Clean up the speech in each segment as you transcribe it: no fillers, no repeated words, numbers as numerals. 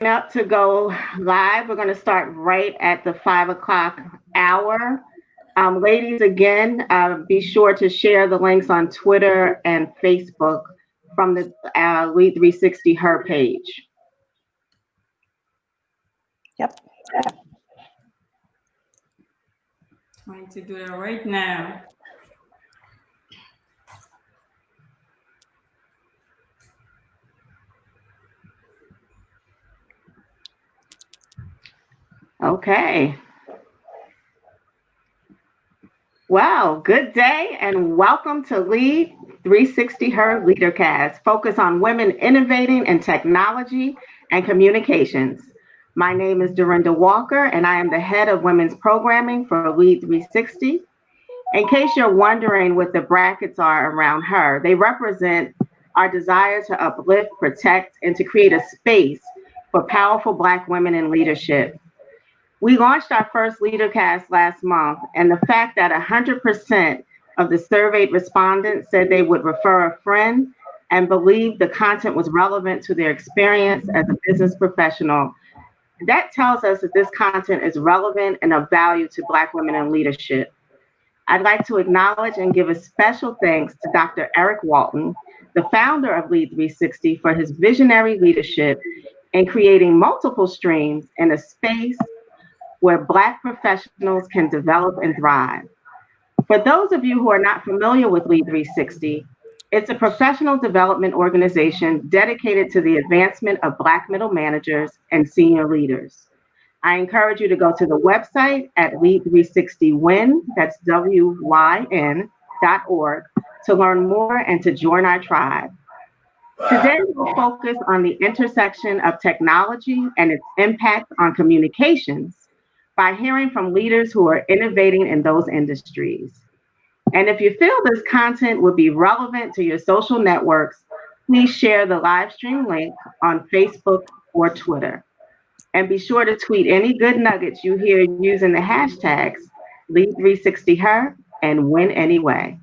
Up to go live. We're going to start right at the 5 o'clock hour. Ladies, again, be sure to share the links on Twitter and Facebook from the LEAD360 her page. Yep. Trying to do that right now. Okay. Well, good day and welcome to LEAD 360 Her LeaderCast, focus on women innovating in technology and communications. My name is Dorinda Walker and I am the head of women's programming for LEAD 360. In case you're wondering what the brackets are around her, they represent our desire to uplift, protect, and to create a space for powerful Black women in leadership. We launched our first LeaderCast last month, and the fact that 100% of the surveyed respondents said they would refer a friend and believed the content was relevant to their experience as a business professional, that tells us that this content is relevant and of value to Black women in leadership. I'd like to acknowledge and give a special thanks to Dr. Eric Walton, the founder of LEAD 360, for his visionary leadership in creating multiple streams in a space where Black professionals can develop and thrive. For those of you who are not familiar with LEAD 360, it's a professional development organization dedicated to the advancement of Black middle managers and senior leaders. I encourage you to go to the website at lead360win, that's WYN.org, to learn more and to join our tribe. Today, we'll focus on the intersection of technology and its impact on communications by hearing from leaders who are innovating in those industries. And if you feel this content would be relevant to your social networks, please share the live stream link on Facebook or Twitter. And be sure to tweet any good nuggets you hear using the hashtags LEAD360her and Win Anyway.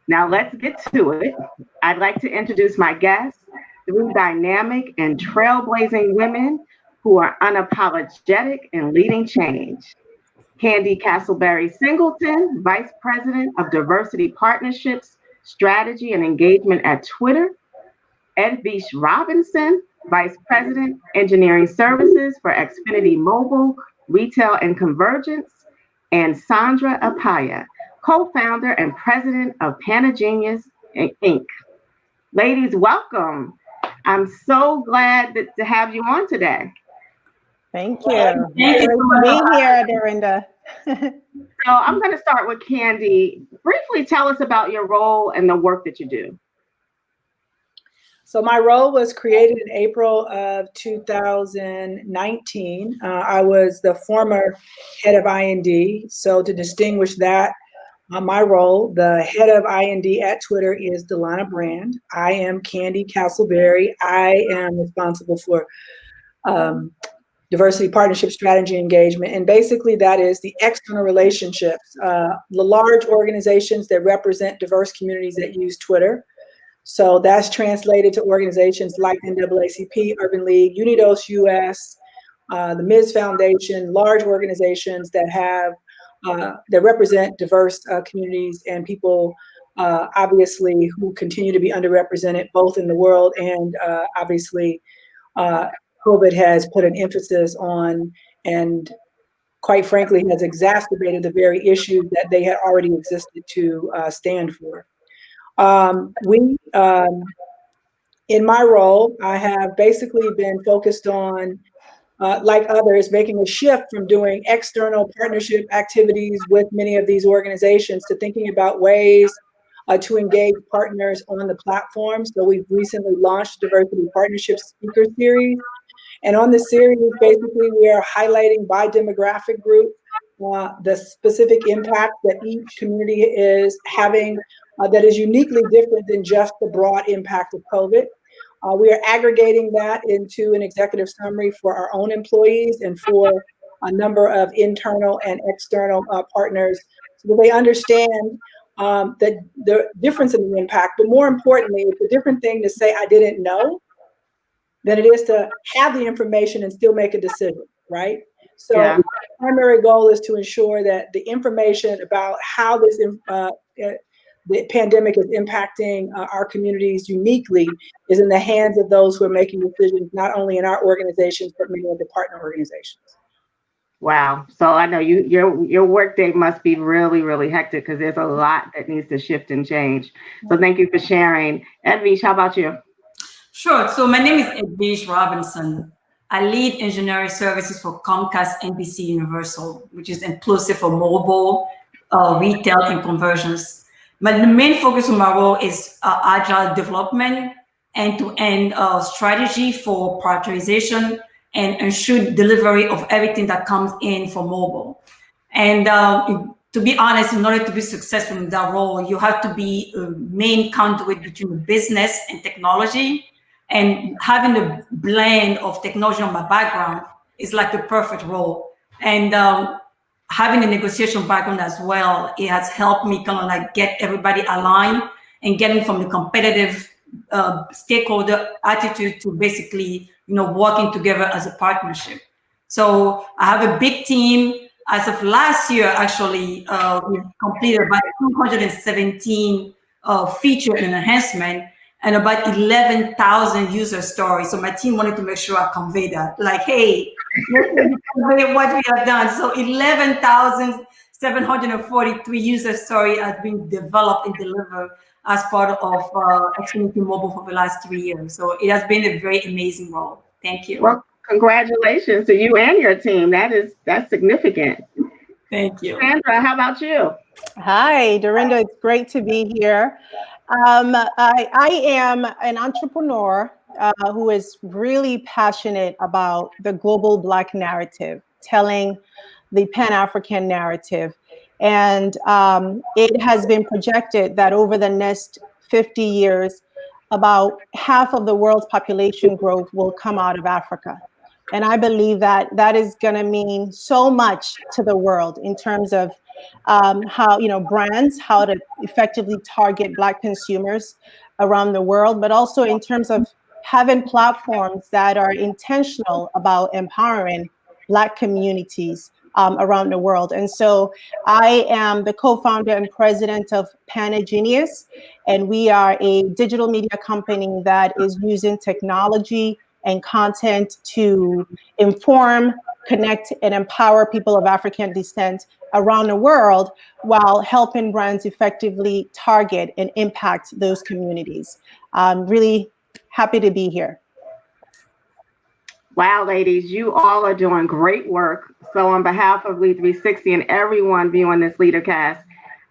Now let's get to it. I'd like to introduce my guests, three dynamic and trailblazing women who are unapologetic in leading change. Candi Castleberry Singleton, Vice President of Diversity Partnerships, Strategy and Engagement at Twitter. Edwige Robinson, Vice President, Engineering Services for Xfinity Mobile, Retail and Convergence. And Sandra Appiah, co-founder and president of Panagenius Inc. Ladies, welcome. I'm so glad to have you on today. Thank you. Great to be here, Dorinda. So I'm going to start with Candi. Briefly tell us about your role and the work that you do. So my role was created in April of 2019. I was the former head of IND. So to distinguish that, my role, the head of IND at Twitter is Delana Brand. I am Candi Castleberry. I am responsible for diversity partnership strategy engagement. And basically that is the external relationships, the large organizations that represent diverse communities that use Twitter. So that's translated to organizations like NAACP, Urban League, Unidos US, the Ms. Foundation, large organizations that have that represent diverse communities and people, obviously, who continue to be underrepresented both in the world and obviously COVID has put an emphasis on and quite frankly has exacerbated the very issues that they had already existed to stand for. In my role, I have basically been focused on, like others, making a shift from doing external partnership activities with many of these organizations to thinking about ways to engage partners on the platform. So we've recently launched Diversity Partnership Speaker Series. And on this series, basically, we are highlighting by demographic group the specific impact that each community is having that is uniquely different than just the broad impact of COVID. We are aggregating that into an executive summary for our own employees and for a number of internal and external partners so that they understand the difference in the impact. But more importantly, it's a different thing to say, I didn't know, than it is to have the information and still make a decision, right? So Yeah. the primary goal is to ensure that the information about how this the pandemic is impacting our communities uniquely is in the hands of those who are making decisions, not only in our organizations, but many of the partner organizations. Wow. So I know your work day must be really, really hectic because there's a lot that needs to shift and change. So thank you for sharing. Edwige, how about you? Sure. So my name is Edwige Robinson. I lead engineering services for Comcast NBC Universal, which is inclusive for mobile, retail, and conversions. But the main focus of my role is agile development, end-to-end strategy for prioritization, and ensure delivery of everything that comes in for mobile. And to be honest, in order to be successful in that role, you have to be a main conduit between business and technology. And having a blend of technology on my background is like the perfect role. And having a negotiation background as well, it has helped me kind of like get everybody aligned and getting from the competitive stakeholder attitude to basically, working together as a partnership. So I have a big team. As of last year, actually, we completed about 217 feature and enhancement and about 11,000 user stories. So my team wanted to make sure I convey that. Like, hey, convey what we have done. So 11,743 user stories have been developed and delivered as part of Xfinity Mobile for the last 3 years. So it has been a very amazing role. Thank you. Well, congratulations to you and your team. That's significant. Thank you. Sandra, how about you? Hi, Dorinda. It's great to be here. I am an entrepreneur who is really passionate about the global Black narrative, telling the Pan-African narrative. And it has been projected that over the next 50 years, about half of the world's population growth will come out of Africa. And I believe that that is going to mean so much to the world in terms of how, brands, how to effectively target Black consumers around the world, but also in terms of having platforms that are intentional about empowering Black communities around the world. And so I am the co-founder and president of Panagenius, and we are a digital media company that is using technology and content to inform, connect, and empower people of African descent around the world while helping brands effectively target and impact those communities. I'm really happy to be here. Wow, ladies, you all are doing great work. So on behalf of LEAD360 and everyone viewing this LeaderCast,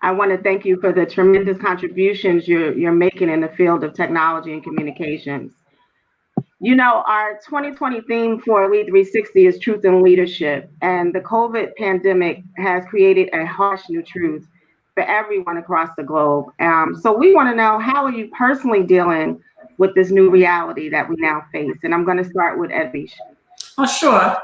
I want to thank you for the tremendous contributions you're making in the field of technology and communications. Our 2020 theme for LEAD360 is truth and leadership, and the COVID pandemic has created a harsh new truth for everyone across the globe. So we want to know, how are you personally dealing with this new reality that we now face? And I'm going to start with Edwige. Oh, sure.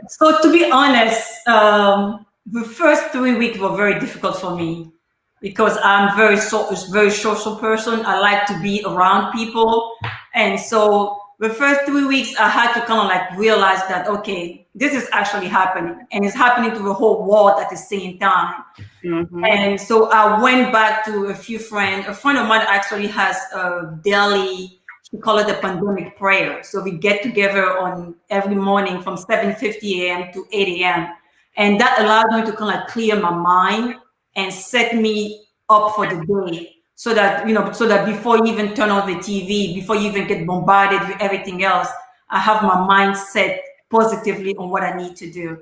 So to be honest, the first 3 weeks were very difficult for me because I'm very social person. I like to be around people. And so the first 3 weeks, I had to kind of like realize that, okay, this is actually happening, and it's happening to the whole world at the same time. Mm-hmm. And so I went back to a few friends. A friend of mine actually has a daily, we call it the pandemic prayer. So we get together on every morning from 7:50 a.m. to 8 a.m. And that allowed me to kind of clear my mind and set me up for the day. So that, so that before you even turn on the TV, before you even get bombarded with everything else, I have my mind set positively on what I need to do.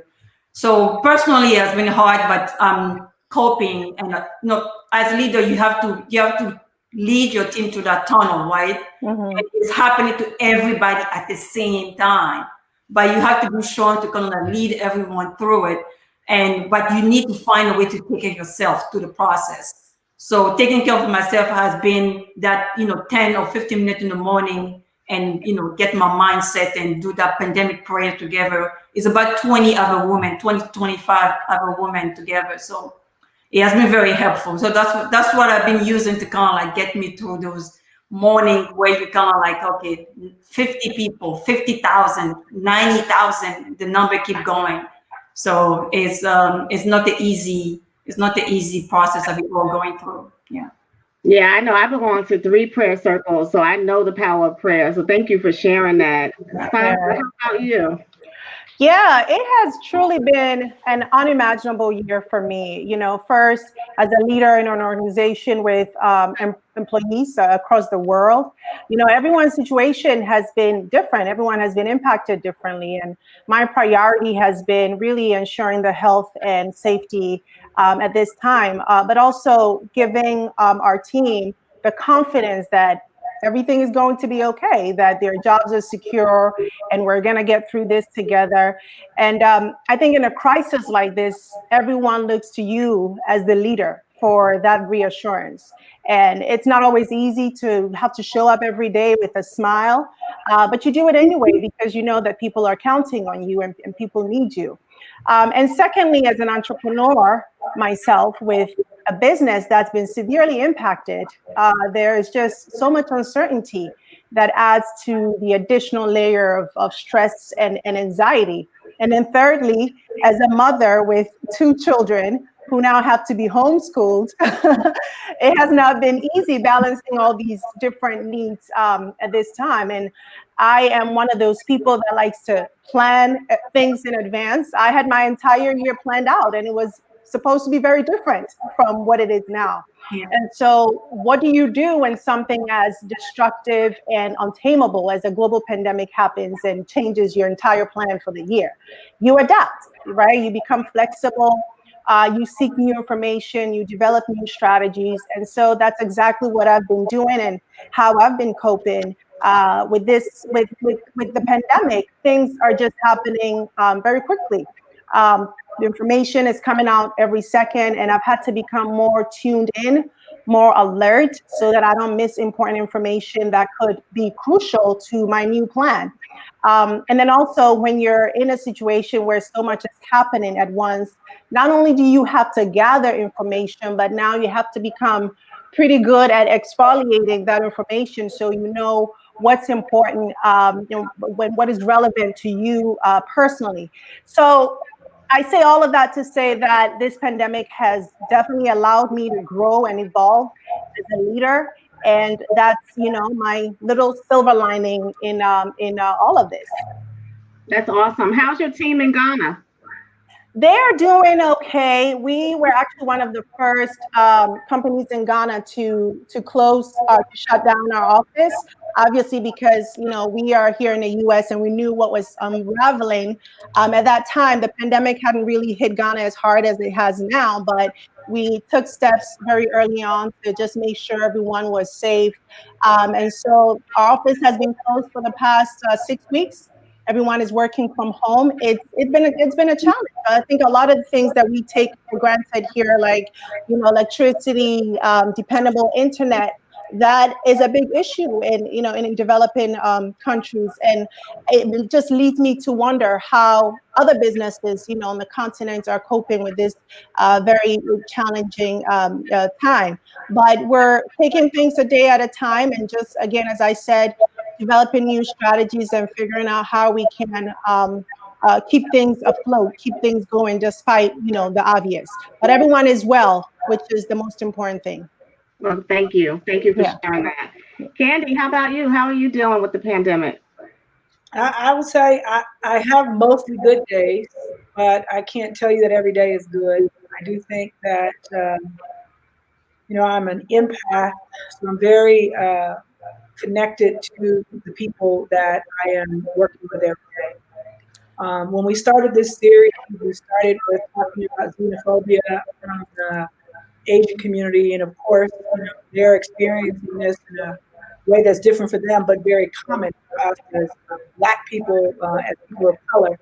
So personally, it has been hard, but I'm coping. And as a leader, you have to lead your team to that tunnel, right? Mm-hmm. It's happening to everybody at the same time, but you have to be strong to kind of lead everyone through it. But you need to find a way to take care of yourself through the process. So taking care of myself has been that, 10 or 15 minutes in the morning and, get my mindset and do that pandemic prayer together. It's about 20 to 25 other women together. So it has been very helpful. So that's what I've been using to kind of like get me through morning where you kind of like, okay, 50 people, 50,000, 90,000, the number keep going. So it's not the easy process of it all going through. Yeah. Yeah, I know. I belong to 3 prayer circles, so I know the power of prayer. So thank you for sharing that. Sandra, how about you? Yeah, it has truly been an unimaginable year for me. First, as a leader in an organization with employees across the world, everyone's situation has been different. Everyone has been impacted differently. And my priority has been really ensuring the health and safety at this time, but also giving our team the confidence that everything is going to be okay, that their jobs are secure, and we're going to get through this together. And I think in a crisis like this, everyone looks to you as the leader for that reassurance. And it's not always easy to have to show up every day with a smile, but you do it anyway because you know that people are counting on you and people need you. And secondly, as an entrepreneur myself with a business that's been severely impacted, there is just so much uncertainty that adds to the additional layer of stress and anxiety. And then thirdly, as a mother with 2 children who now have to be homeschooled, it has not been easy balancing all these different needs at this time. And I am one of those people that likes to plan things in advance. I had my entire year planned out, and it was supposed to be very different from what it is now. Yeah. And so what do you do when something as destructive and untamable as a global pandemic happens and changes your entire plan for the year? You adapt, right? You become flexible. You seek new information, you develop new strategies. And so that's exactly what I've been doing and how I've been coping with the pandemic. Things are just happening very quickly. The information is coming out every second, and I've had to become more tuned in, more alert, so that I don't miss important information that could be crucial to my new plan. And then also, when you're in a situation where so much is happening at once, not only do you have to gather information, but now you have to become pretty good at exfoliating that information so you know what's important, what is relevant to you personally. So I say all of that to say that this pandemic has definitely allowed me to grow and evolve as a leader. And that's, my little silver lining in all of this. That's awesome. How's your team in Ghana? They're doing okay. We were actually one of the first companies in Ghana to shut down our office. Obviously, because we are here in the U.S. and we knew what was unraveling. At that time, the pandemic hadn't really hit Ghana as hard as it has now, but we took steps very early on to just make sure everyone was safe. And so our office has been closed for the past 6 weeks. Everyone is working from home. It's been a challenge. I think a lot of the things that we take for granted here, like electricity, dependable internet, that is a big issue in developing countries, and it just leads me to wonder how other businesses on the continent are coping with this very challenging time. But we're taking things a day at a time, and just again, as I said, developing new strategies and figuring out how we can keep things afloat, keep things going despite the obvious. But everyone is well, which is the most important thing. Well, thank you. Thank you for sharing that. Candi, how about you? How are you dealing with the pandemic? I would say I have mostly good days, but I can't tell you that every day is good. I do think that, I'm an empath, so I'm very connected to the people that I am working with every day. When we started this series, we started with talking about xenophobia from the Asian community, and of course, they're experiencing this in a way that's different for them, but very common for us as Black people, as people of color.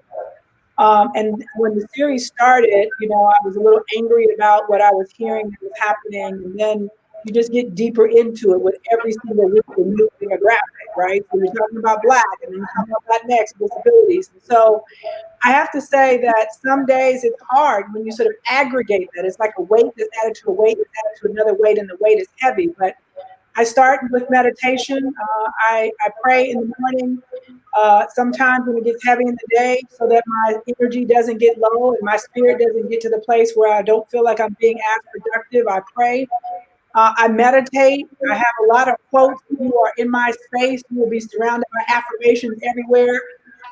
And when the series started, I was a little angry about what I was hearing that was happening, and then you just get deeper into it with every single week a new demographic, right? So you're talking about Black, and then you're talking about Latinx, disabilities. And so I have to say that some days it's hard when you sort of aggregate that. It's like a weight that's added to a weight that's added to another weight, and the weight is heavy. But I start with meditation. I pray in the morning, sometimes when it gets heavy in the day, so that my energy doesn't get low and my spirit doesn't get to the place where I don't feel like I'm being as productive. I pray. I meditate. I have a lot of quotes. If you are in my space, you will be surrounded by affirmations everywhere.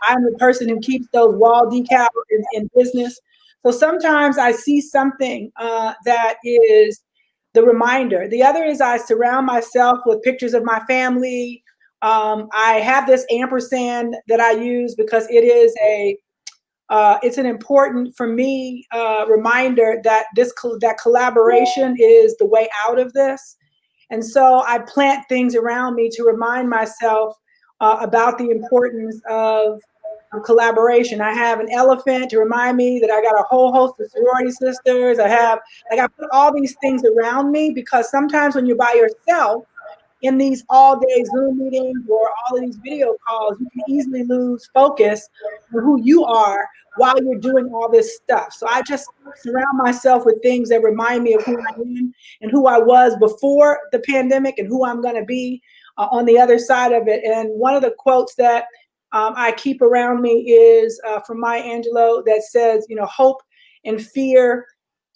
I'm the person who keeps those wall decals in business. So sometimes I see something that is the reminder. The other is I surround myself with pictures of my family. I have this ampersand that I use because it is it's an important for me reminder that that collaboration is the way out of this. And so I plant things around me to remind myself about the importance of collaboration. I have an elephant to remind me that I got a whole host of sorority sisters. I put all these things around me because sometimes when you're by yourself in these all-day Zoom meetings or all of these video calls, you can easily lose focus on who you are while you're doing all this stuff. So I just surround myself with things that remind me of who I am and who I was before the pandemic and who I'm going to be on the other side of it. And one of the quotes that I keep around me is from Maya Angelou that says, hope and fear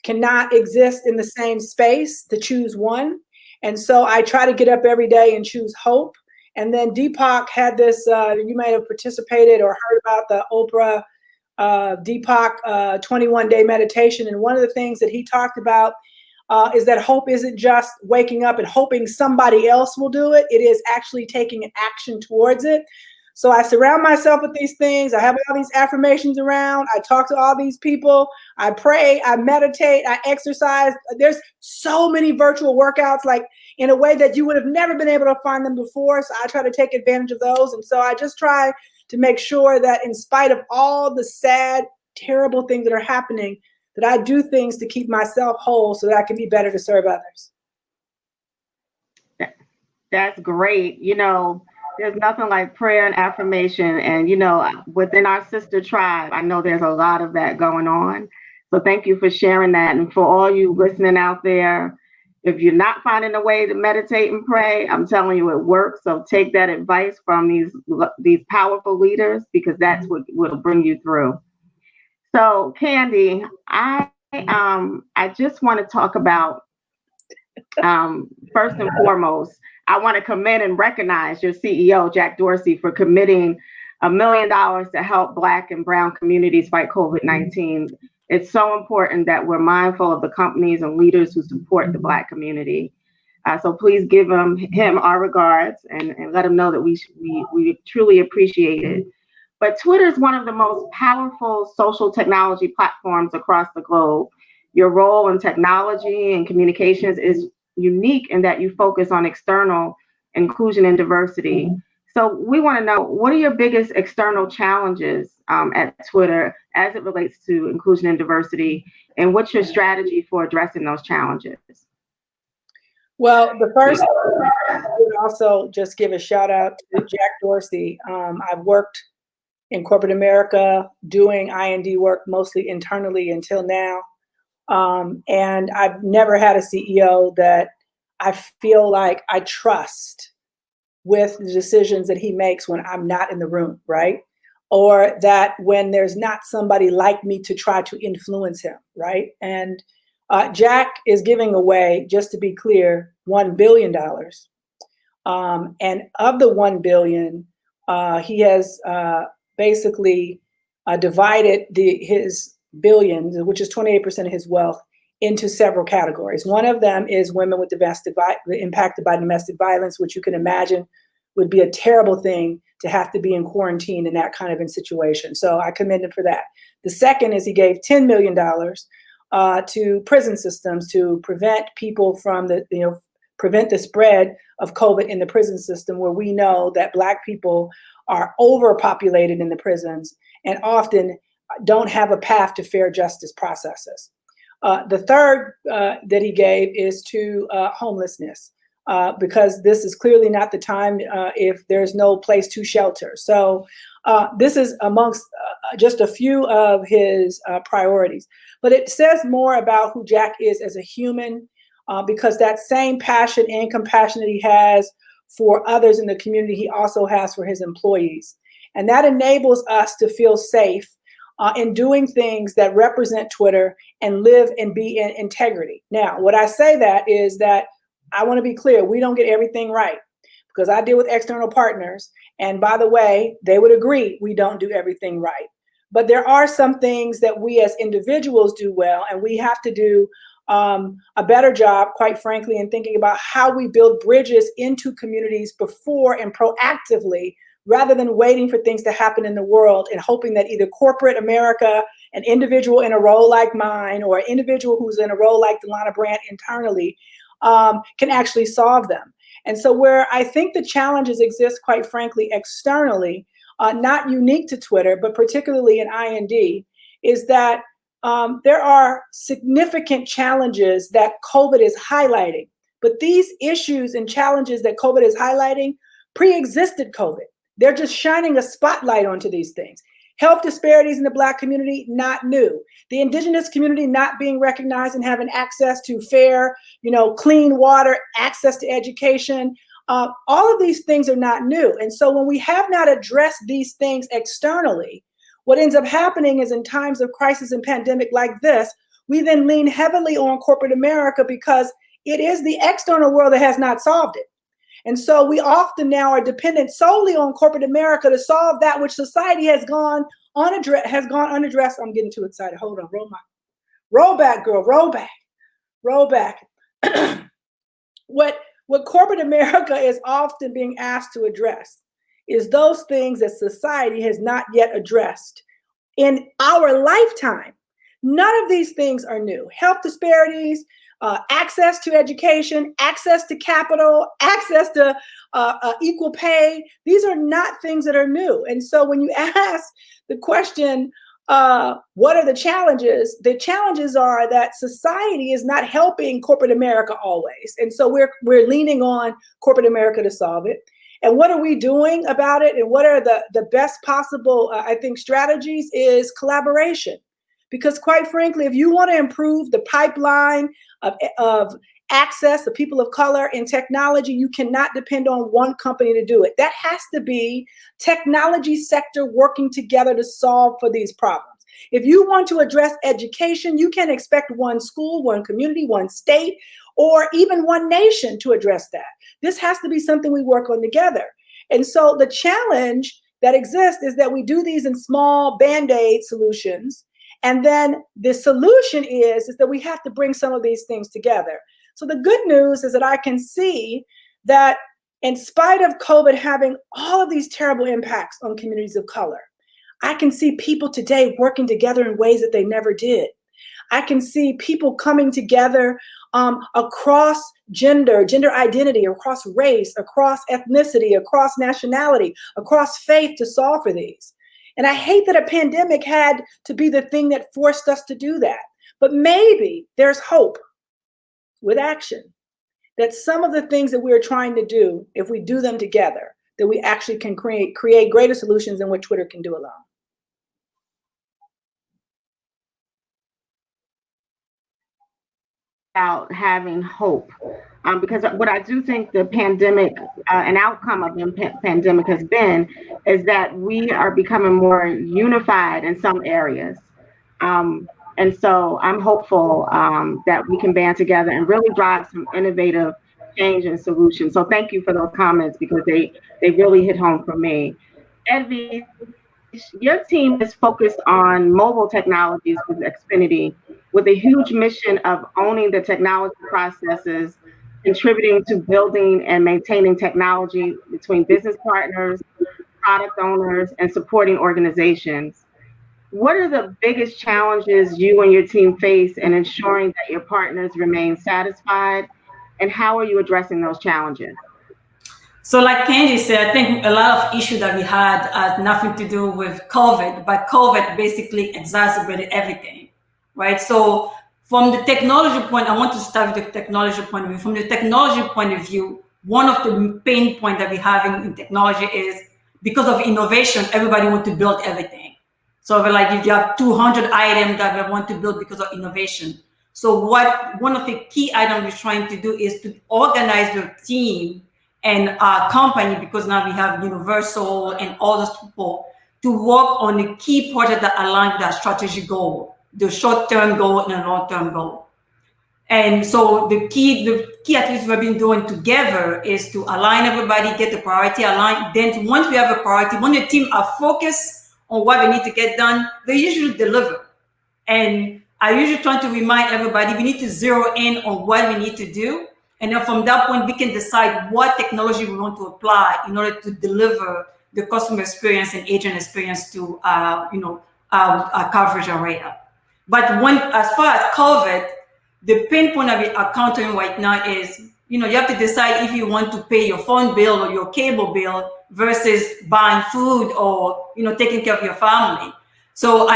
cannot exist in the same space, to choose one. And so I try to get up every day and choose hope. And then Deepak had this, you may have participated or heard about the Oprah Deepak 21-day meditation. And one of the things that he talked about is that hope isn't just waking up and hoping somebody else will do it. It is actually taking an action towards it. So I surround myself with these things. I have all these affirmations around. I talk to all these people. I pray, I meditate, I exercise. There's so many virtual workouts, like in a way that you would have never been able to find them before. So I try to take advantage of those. And so I just try to make sure that in spite of all the sad, terrible things that are happening, that I do things to keep myself whole so that I can be better to serve others. That's great. There's nothing like prayer and affirmation. And, within our sister tribe, I know there's a lot of that going on. So thank you for sharing that. And for all you listening out there, if you're not finding a way to meditate and pray, I'm telling you it works. So take that advice from these powerful leaders, because that's what will bring you through. So Candi, I just want to talk about, first and foremost, I want to commend and recognize your CEO, Jack Dorsey, for committing $1 million to help Black and Brown communities fight COVID-19. It's so important that we're mindful of the companies and leaders who support the Black community. So please give him our regards and let him know that we truly appreciate it. But Twitter is one of the most powerful social technology platforms across the globe. Your role in technology and communications is unique in that you focus on external inclusion and diversity. So we want to know, what are your biggest external challenges at Twitter as it relates to inclusion and diversity, and what's your strategy for addressing those challenges? Well, the first, I would also just give a shout out to Jack Dorsey. I've worked in corporate America doing I&D work mostly internally until now. And I've never had a CEO that I feel like I trust with the decisions that he makes when I'm not in the room, right? Or that when there's not somebody like me to try to influence him, right? And Jack is giving away, just to be clear, $1 billion. And of the $1 billion, he has basically divided his billions, which is 28% of his wealth, into several categories. One of them is women with impacted by domestic violence, which you can imagine would be a terrible thing to have to be in quarantine in that kind of a situation. So I commend him for that. The second is he gave $10 million to prison systems to prevent people from prevent the spread of COVID in the prison system, where we know that Black people are overpopulated in the prisons and often don't have a path to fair justice processes. The third that he gave is to homelessness, because this is clearly not the time if there's no place to shelter. So this is amongst just a few of his priorities. But it says more about who Jack is as a human. because that same passion and compassion that he has for others in the community, he also has for his employees. And that enables us to feel safe in doing things that represent Twitter and live and be in integrity. Now, what I say that is that I want to be clear, we don't get everything right, because I deal with external partners. And by the way, they would agree we don't do everything right. But there are some things that we as individuals do well, and we have to do a better job, quite frankly, in thinking about how we build bridges into communities before and proactively, rather than waiting for things to happen in the world and hoping that either corporate America, an individual in a role like mine, or an individual who's in a role like Delana Brandt internally, can actually solve them. And so where I think the challenges exist, quite frankly, externally, not unique to Twitter, but particularly in IND, is that there are significant challenges that COVID is highlighting. But these issues and challenges that COVID is highlighting pre-existed COVID. They're just shining a spotlight onto these things. Health disparities in the Black community, not new. The Indigenous community not being recognized and having access to fair, clean water, access to education. All of these things are not new. And so when we have not addressed these things externally, what ends up happening is in times of crisis and pandemic like this, we then lean heavily on corporate America because it is the external world that has not solved it. And so we often now are dependent solely on corporate America to solve that which society has gone unaddressed. I'm getting too excited. Hold on, roll back, girl, roll back. What corporate America is often being asked to address is those things that society has not yet addressed in our lifetime. None of these things are new. Health disparities, access to education, access to capital, access to equal pay. These are not things that are new. And so when you ask the question, what are the challenges? The challenges are that society is not helping corporate America always. And so we're leaning on corporate America to solve it. And what are we doing about it? And what are the best possible, I think, strategies is collaboration. Because quite frankly, if you want to improve the pipeline of access to people of color in technology, you cannot depend on one company to do it. That has to be technology sector working together to solve for these problems. If you want to address education, you can't expect one school, one community, one state, or even one nation to address that. This has to be something we work on together. And so the challenge that exists is that we do these in small Band-Aid solutions. And then the solution is that we have to bring some of these things together. So the good news is that I can see that in spite of COVID having all of these terrible impacts on communities of color, I can see people today working together in ways that they never did. I can see people coming together across gender identity, across race, across ethnicity, across nationality, across faith to solve for these. And I hate that a pandemic had to be the thing that forced us to do that. But maybe there's hope with action that some of the things that we're trying to do, if we do them together, that we actually can create greater solutions than what Twitter can do alone. About having hope, because what I do think the pandemic, an outcome of the pandemic has been, is that we are becoming more unified in some areas. And so I'm hopeful that we can band together and really drive some innovative change and solutions. So thank you for those comments, because they really hit home for me. Edwige, your team is focused on mobile technologies with Xfinity, with a huge mission of owning the technology processes, contributing to building and maintaining technology between business partners, product owners, and supporting organizations. What are the biggest challenges you and your team face in ensuring that your partners remain satisfied, and how are you addressing those challenges? So like Candi said, I think a lot of issues that we had nothing to do with COVID, but COVID basically exacerbated everything, right? So from the technology point, I want to start with the technology point of view. From the technology point of view, one of the pain points that we have in technology is because of innovation, everybody wants to build everything. So like if you have 200 items that we want to build because of innovation. So one of the key items we're trying to do is to organize the team and our company, because now we have Universal and all those people, to work on the key projects that align with our strategic goal, the short-term goal and the long-term goal. And so the key activities we've been doing together is to align everybody, get the priority aligned. Then once we have a priority, when the team are focused on what they need to get done, they usually deliver. And I usually try to remind everybody, we need to zero in on what we need to do. And then from that point, we can decide what technology we want to apply in order to deliver the customer experience and agent experience to our coverage area. But as far as COVID, the pain point of accounting right now is, you have to decide if you want to pay your phone bill or your cable bill versus buying food or, taking care of your family. So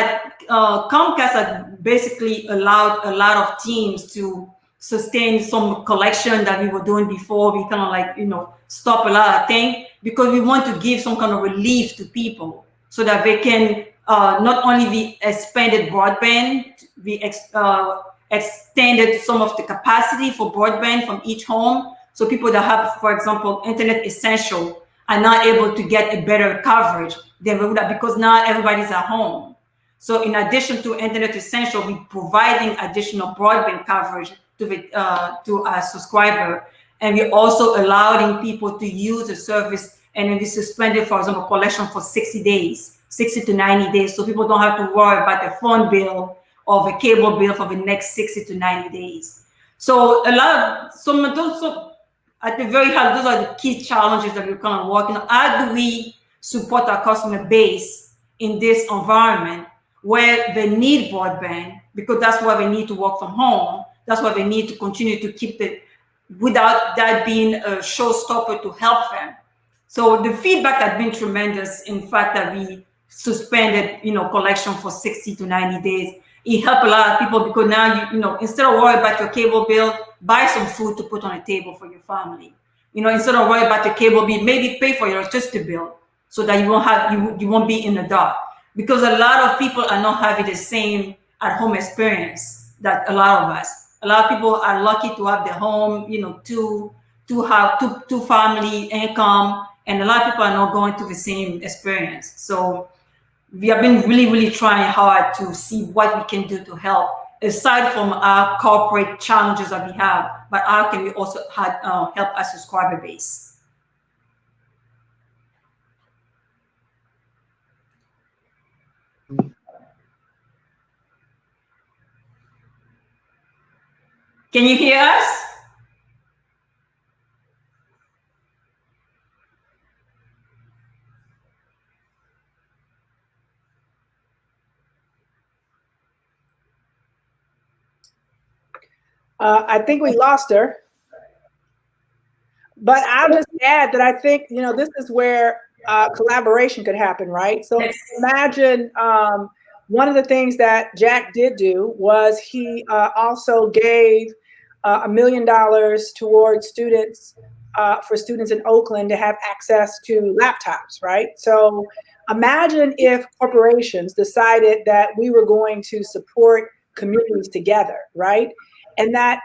Comcast had basically allowed a lot of teams to sustain some collection that we were doing before. We kind of stop a lot of things because we want to give some kind of relief to people so that they can not only be expanded broadband, we extended some of the capacity for broadband from each home. So people that have, for example, Internet Essential are not able to get a better coverage than we would have, because now everybody's at home. So in addition to Internet Essential, we're providing additional broadband coverage to our subscriber. And we're also allowing people to use the service, and then we suspended, for example, collection for 60 days, 60 to 90 days. So people don't have to worry about the phone bill or the cable bill for the next 60 to 90 days. So at the very heart, those are the key challenges that we're kind of working on. How do we support our customer base in this environment where they need broadband, because that's why they need to work from home. That's why they need to continue to keep it without that being a showstopper to help them. So the feedback has been tremendous. In fact, that we suspended, collection for 60 to 90 days. It helped a lot of people, because now, instead of worrying about your cable bill, buy some food to put on a table for your family. Instead of worrying about the cable bill, maybe pay for your electricity bill so that you won't be in the dark. Because a lot of people are not having the same at-home experience that a lot of us. A lot of people are lucky to have their home, two family income, and a lot of people are not going through the same experience. So we have been really, really trying hard to see what we can do to help, aside from our corporate challenges that we have, but how can we also help our subscriber base? Can you hear us? I think we lost her. But I'll just add that I think, this is where collaboration could happen, right? So imagine one of the things that Jack did do was he also gave $1 million towards students, for students in Oakland to have access to laptops, right? So imagine if corporations decided that we were going to support communities together, right? And that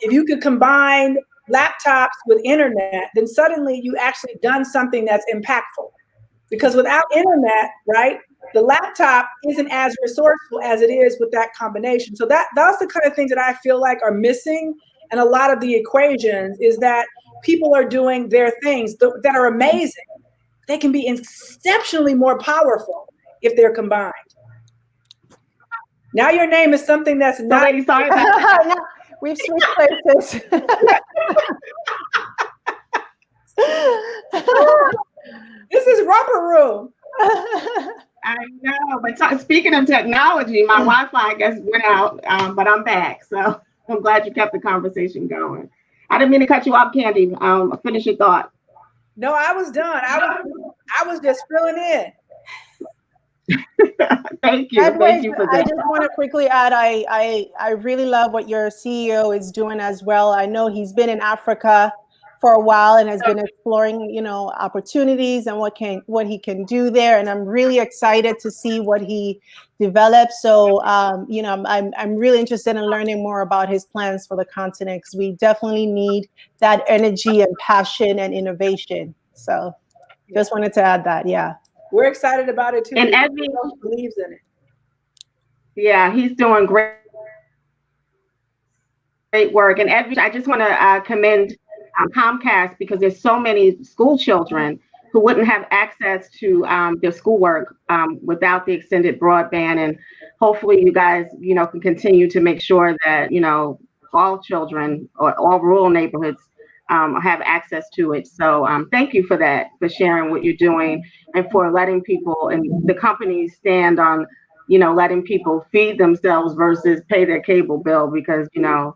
if you could combine laptops with internet, then suddenly you actually done something that's impactful. Because without internet, right, the laptop isn't as resourceful as it is with that combination. So that's the kind of things that I feel like are missing. And a lot of the equations is that people are doing their things that are amazing. They can be exceptionally more powerful if they're combined. Now your name is something that's not. Lady, sorry about that. No, we've switched places. This is Romper Room. I know, but speaking of technology, my Wi-Fi, I guess, went out, but I'm back. So I'm glad you kept the conversation going. I didn't mean to cut you off, Candi. Finish your thought. No, I was done. I was just filling in. Thank you. Edwige, Thank you for that. I just want to quickly add, I really love what your CEO is doing as well. I know he's been in Africa for a while and has been exploring, you know, opportunities and what he can do there. And I'm really excited to see what he develops. So, you know, I'm really interested in learning more about his plans for the continent, because we definitely need that energy and passion and innovation. So just wanted to add that. Yeah. We're excited about it too. And because Edwige he believes in it. Yeah, he's doing great work. And Edwige, I just want to commend Comcast, because there's so many school children who wouldn't have access to their schoolwork without the extended broadband. And hopefully you guys, you know, can continue to make sure that, you know, all children or all rural neighborhoods have access to it. So thank you for that, for sharing what you're doing, and for letting people and the companies stand on, you know, letting people feed themselves versus pay their cable bill, because, you know,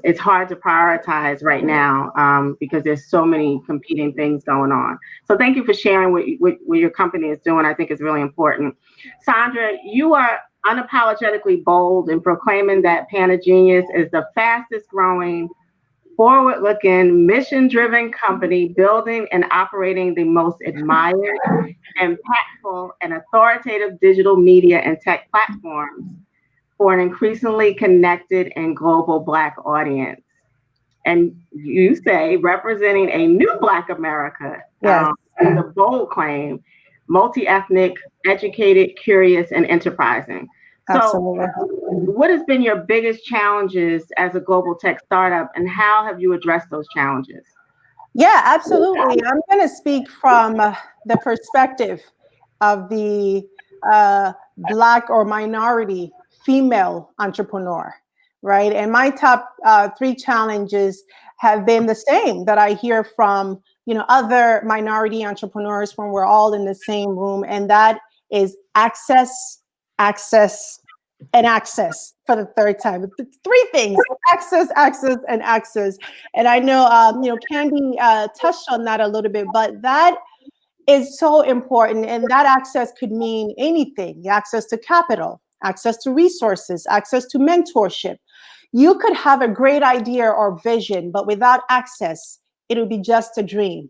it's hard to prioritize right now because there's so many competing things going on. So thank you for sharing what your company is doing. I think it's really important. Sandra, you are unapologetically bold in proclaiming that Panagenius is the fastest growing, forward-looking, mission-driven company building and operating the most admired, impactful, and authoritative digital media and tech platforms for an increasingly connected and global Black audience. And you say representing a new Black America, Yes. is a bold claim, multi-ethnic, educated, curious, and enterprising. Absolutely. So what has been your biggest challenges as a global tech startup, and how have you addressed those challenges? Yeah, absolutely. I'm going to speak from the perspective of the Black or minority female entrepreneur, right? And my top 3 challenges have been the same that I hear from, you know, other minority entrepreneurs when we're all in the same room, and that is access, access, and access for the 3rd time. 3 things: access, access, and access. And I know, you know, Candi touched on that a little bit, but that is so important. And that access could mean anything: access to capital, access to resources, access to mentorship. You could have a great idea or vision, but without access, it would be just a dream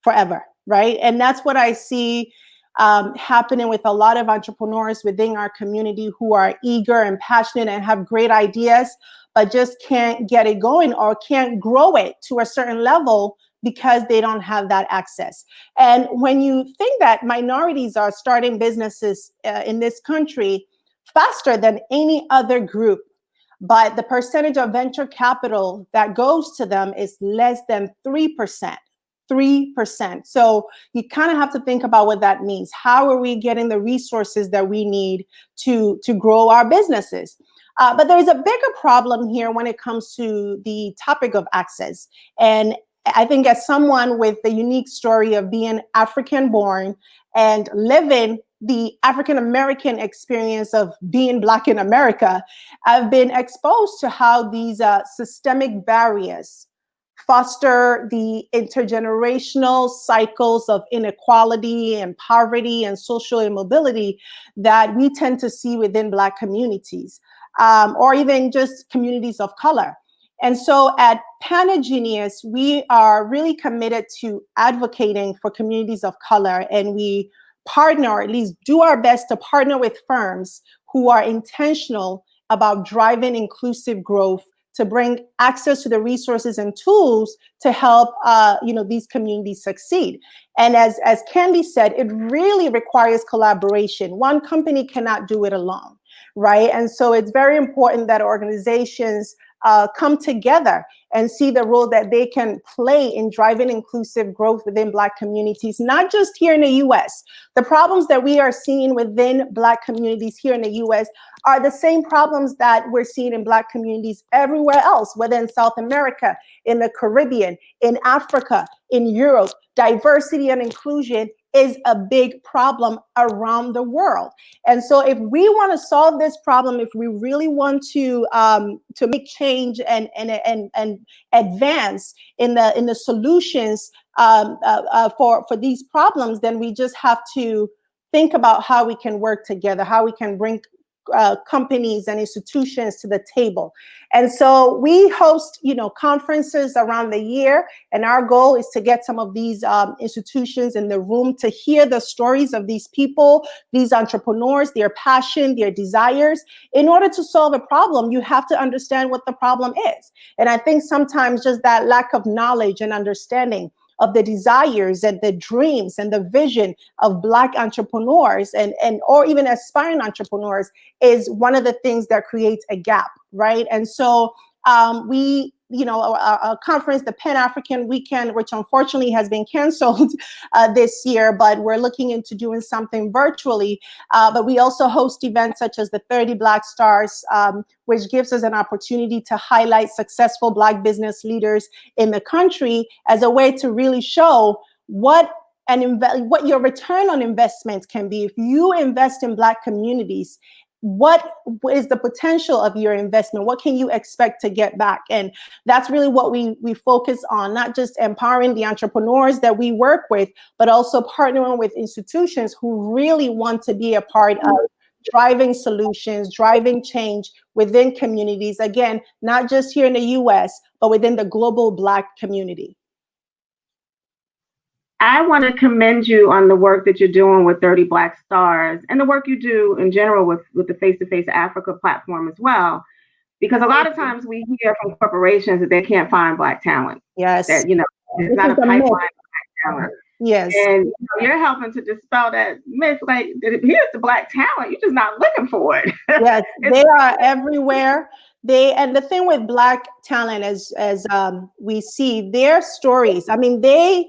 forever, right? And that's what I see happening with a lot of entrepreneurs within our community who are eager and passionate and have great ideas, but just can't get it going or can't grow it to a certain level because they don't have that access. And when you think that minorities are starting businesses in this country faster than any other group, but the percentage of venture capital that goes to them is less than 3%. 3%. So you kind of have to think about what that means. How are we getting the resources that we need to grow our businesses? But there's a bigger problem here when it comes to the topic of access. And I think, as someone with the unique story of being African born and living the African American experience of being Black in America, I've been exposed to how these systemic barriers foster the intergenerational cycles of inequality and poverty and social immobility that we tend to see within Black communities, or even just communities of color. And so at Panagenius, we are really committed to advocating for communities of color, and we partner, or at least do our best to partner with firms who are intentional about driving inclusive growth, to bring access to the resources and tools to help you know, these communities succeed. And as Candi said, it really requires collaboration. One company cannot do it alone, right? And so it's very important that organizations come together and see the role that they can play in driving inclusive growth within Black communities, not just here in the US. The problems that we are seeing within Black communities here in the US are the same problems that we're seeing in Black communities everywhere else, whether in South America, in the Caribbean, in Africa, in Europe. Diversity and inclusion is a big problem around the world. And so if we want to solve this problem, if we really want to make change and advance in the solutions for these problems, then we just have to think about how we can work together, how we can bring companies and institutions to the table. And so we host, conferences around the year, and our goal is to get some of these institutions in the room to hear the stories of these people, these entrepreneurs, their passion, their desires. In order to solve a problem, you have to understand what the problem is. And I think sometimes just that lack of knowledge and understanding of the desires and the dreams and the vision of Black entrepreneurs and or even aspiring entrepreneurs is one of the things that creates a gap, right? And so we, a conference, the Pan-African Weekend, which unfortunately has been canceled this year, but we're looking into doing something virtually. But we also host events such as the 30 Black Stars, which gives us an opportunity to highlight successful Black business leaders in the country as a way to really show what your return on investment can be. If you invest in Black communities, what is the potential of your investment? What can you expect to get back? And that's really what we focus on, not just empowering the entrepreneurs that we work with, but also partnering with institutions who really want to be a part of driving solutions, driving change within communities. Again, not just here in the US, but within the global Black community. I want to commend you on the work that you're doing with 30 Black Stars and the work you do in general with the Face-to-Face Africa platform as well. Because a lot of times we hear from corporations that they can't find Black talent. Yes. That, there's not a pipeline of Black talent. Yes. And you're helping to dispel that myth, like, here's the Black talent, you're just not looking for it. Yes, they are everywhere. And the thing with Black talent, as we see their stories, I mean, they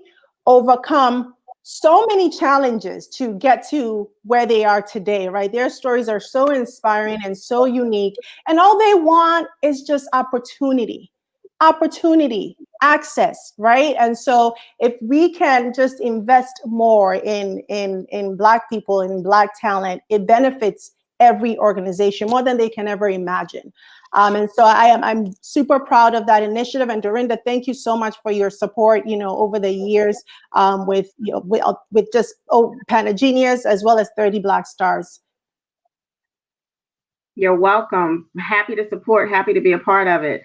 overcome so many challenges to get to where they are today, right? Their stories are so inspiring and so unique. And all they want is just opportunity, access, right? And so if we can just invest more in Black people and Black talent, it benefits every organization more than they can ever imagine. And so I'm super proud of that initiative. And Dorinda, thank you so much for your support, over the years with just Panagenius as well as 30 Black Stars. You're welcome. Happy to support, happy to be a part of it.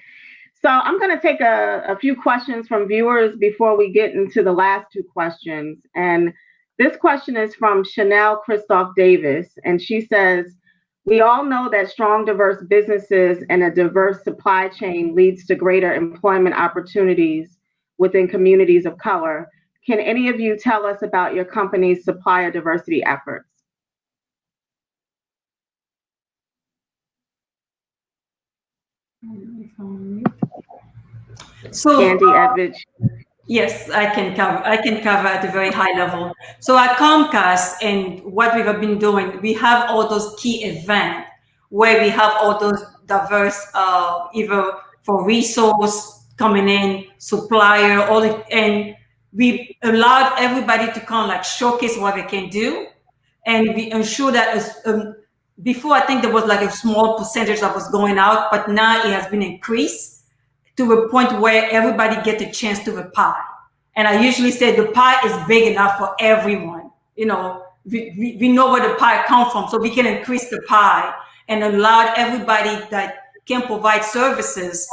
So I'm going to take a few questions from viewers before we get into the last two questions. And this question is from Chanel Christoph Davis. And she says, we all know that strong, diverse businesses and a diverse supply chain leads to greater employment opportunities within communities of color. Can any of you tell us about your company's supplier diversity efforts? So, Candi, Edwige. Yes, I can cover at a very high level. So at Comcast, and what we have been doing, we have all those key events where we have all those diverse, either for resource coming in, supplier, and we allowed everybody to kind of like showcase what they can do, and we ensure that before I think there was like a small percentage that was going out, but now it has been increased to a point where everybody gets a chance to the pie. And I usually say the pie is big enough for everyone. We know where the pie comes from, so we can increase the pie and allow everybody that can provide services,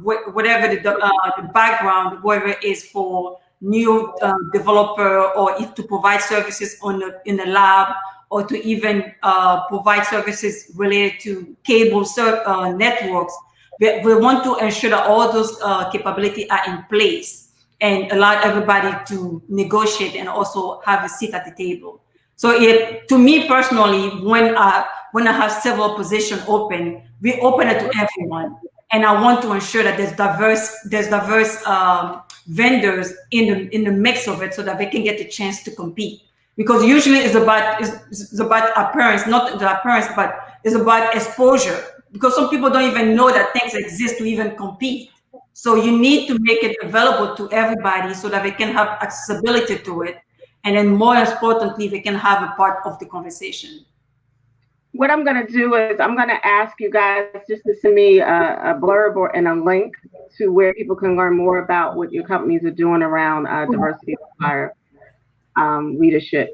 whatever the background, whether it is for new developer or if to provide services in the lab, or to even provide services related to cable networks. We want to ensure that all those capabilities are in place and allow everybody to negotiate and also have a seat at the table. So to me personally, when I have several positions open, we open it to everyone. And I want to ensure that there's diverse vendors in the mix of it so that they can get the chance to compete. Because usually it's about appearance, not the appearance, but it's about exposure. Because some people don't even know that things exist to even compete. So you need to make it available to everybody so that they can have accessibility to it. And then more importantly, they can have a part of the conversation. What I'm going to do is I'm going to ask you guys just to send me a blurb and a link to where people can learn more about what your companies are doing around diversity supplier leadership.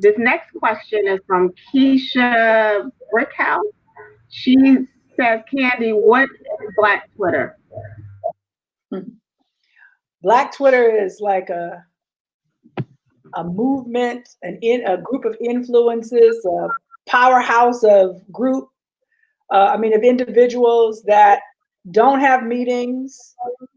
This next question is from Keisha Brickhouse. She says, Candi, what is Black Twitter? Black Twitter is like a movement, a group of influences, a powerhouse of of individuals that don't have meetings,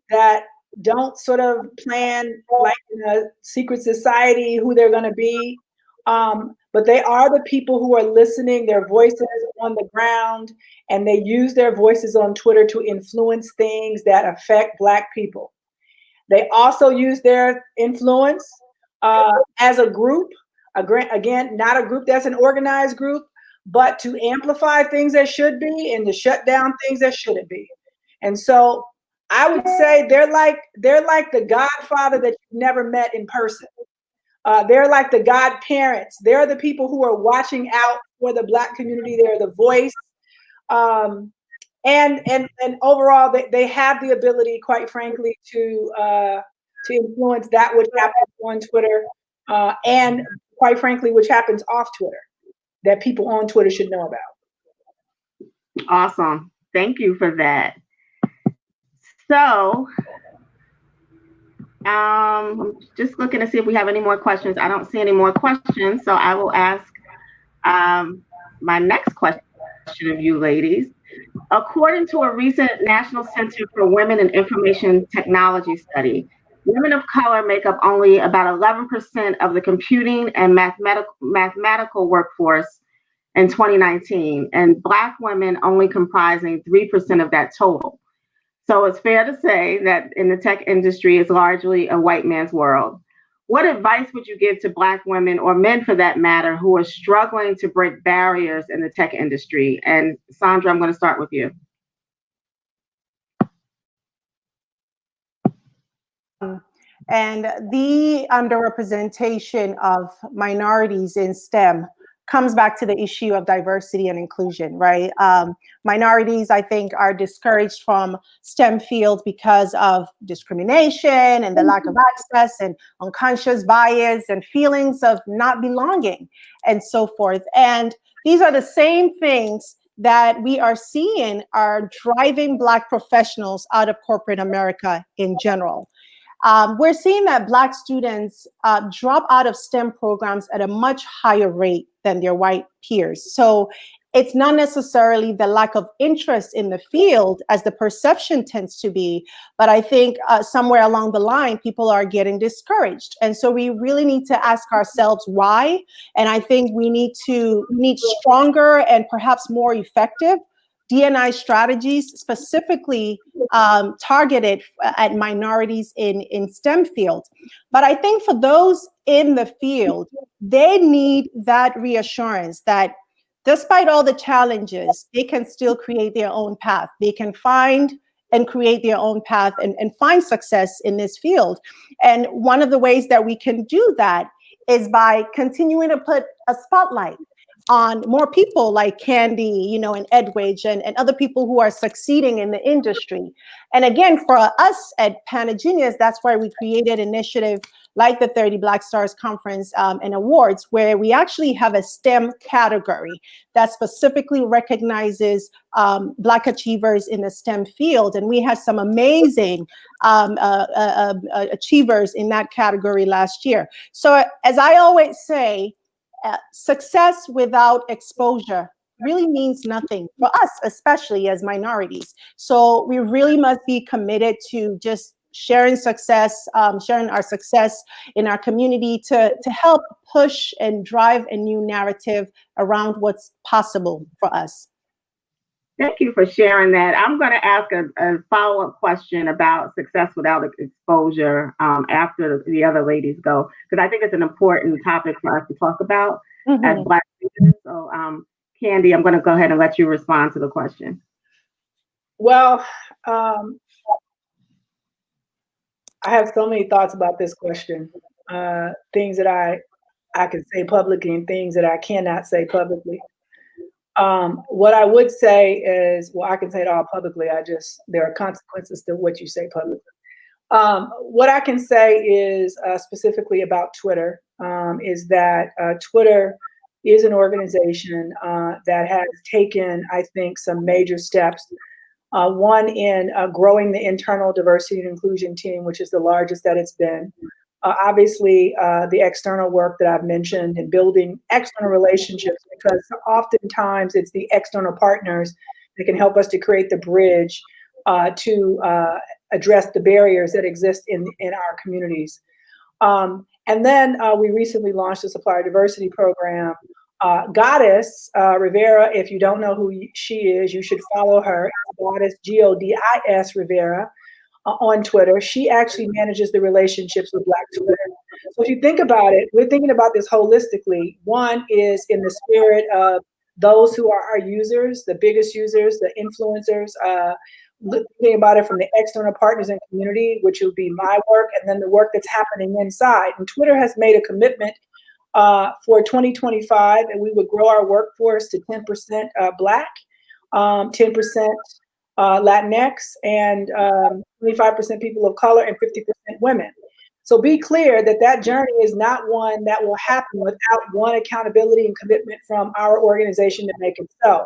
that don't sort of plan like in a secret society who they're going to be. But they are the people who are listening, their voices on the ground, and they use their voices on Twitter to influence things that affect Black people. They also use their influence as a group, again, not a group that's an organized group, but to amplify things that should be and to shut down things that shouldn't be. And so I would say they're like the godfather that you've never met in person. They're like the godparents. They're the people who are watching out for the Black community. They're the voice. And overall, they have the ability, quite frankly, to influence that which happens on Twitter, and quite frankly, which happens off Twitter, that people on Twitter should know about. Awesome. Thank you for that. So, I'm just looking to see if we have any more questions. I don't see any more questions, so I will ask my next question of you ladies. According to a recent National Center for Women in Information Technology study, women of color make up only about 11% of the computing and mathematical workforce in 2019, and Black women only comprising 3% of that total. So it's fair to say that in the tech industry is largely a white man's world. What advice would you give to Black women, or men for that matter, who are struggling to break barriers in the tech industry? And Sandra, I'm going to start with you. And the underrepresentation of minorities in STEM comes back to the issue of diversity and inclusion, right? Minorities, I think, are discouraged from STEM fields because of discrimination and the lack of access and unconscious bias and feelings of not belonging and so forth. And these are the same things that we are seeing are driving Black professionals out of corporate America in general. We're seeing that Black students drop out of STEM programs at a much higher rate than their white peers. So it's not necessarily the lack of interest in the field as the perception tends to be, but I think somewhere along the line, people are getting discouraged. And so we really need to ask ourselves why. And I think we need stronger and perhaps more effective D&I strategies specifically targeted at minorities in STEM fields. But I think for those in the field, they need that reassurance that despite all the challenges, they can still create their own path. They can find and create their own path and find success in this field. And one of the ways that we can do that is by continuing to put a spotlight on more people like Candi, and Edwige and other people who are succeeding in the industry. And again, for us at Panagenius, that's why we created an initiative like the 30 Black Stars Conference and Awards, where we actually have a STEM category that specifically recognizes Black achievers in the STEM field. And we had some amazing achievers in that category last year. So as I always say, success without exposure really means nothing for us, especially as minorities. So we really must be committed to just sharing our success in our community to help push and drive a new narrative around what's possible for us. Thank you for sharing that. I'm going to ask a follow-up question about success without exposure after the other ladies go, because I think it's an important topic for us to talk about as Black students. So, Candi, I'm going to go ahead and let you respond to the question. Well, I have so many thoughts about this question. Things that I can say publicly and things that I cannot say publicly. What I would say is, well, I can say it all publicly. There are consequences to what you say publicly. What I can say is specifically about Twitter is that Twitter is an organization that has taken, I think, some major steps. One in growing the internal diversity and inclusion team, which is the largest that it's been. Obviously, the external work that I've mentioned and building external relationships, because oftentimes it's the external partners that can help us to create the bridge to address the barriers that exist in our communities. And then we recently launched a supplier diversity program. Goddess Rivera, if you don't know who she is, you should follow her. Goddess, Godis Rivera, on Twitter. She actually manages the relationships with Black Twitter. So if you think about it, we're thinking about this holistically. One is in the spirit of those who are our users, the biggest users, the influencers, thinking about it from the external partners and community, which would be my work, and then the work that's happening inside. And Twitter has made a commitment for 2025 that we would grow our workforce to 10% Black, 10% Latinx, and 25% people of color, and 50% women. So be clear that that journey is not one that will happen without one accountability and commitment from our organization to make it so.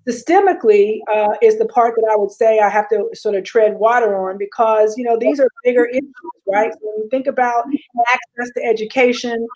Systemically is the part that I would say I have to sort of tread water on, because, you know, these are bigger issues, right? So when you think about access to education,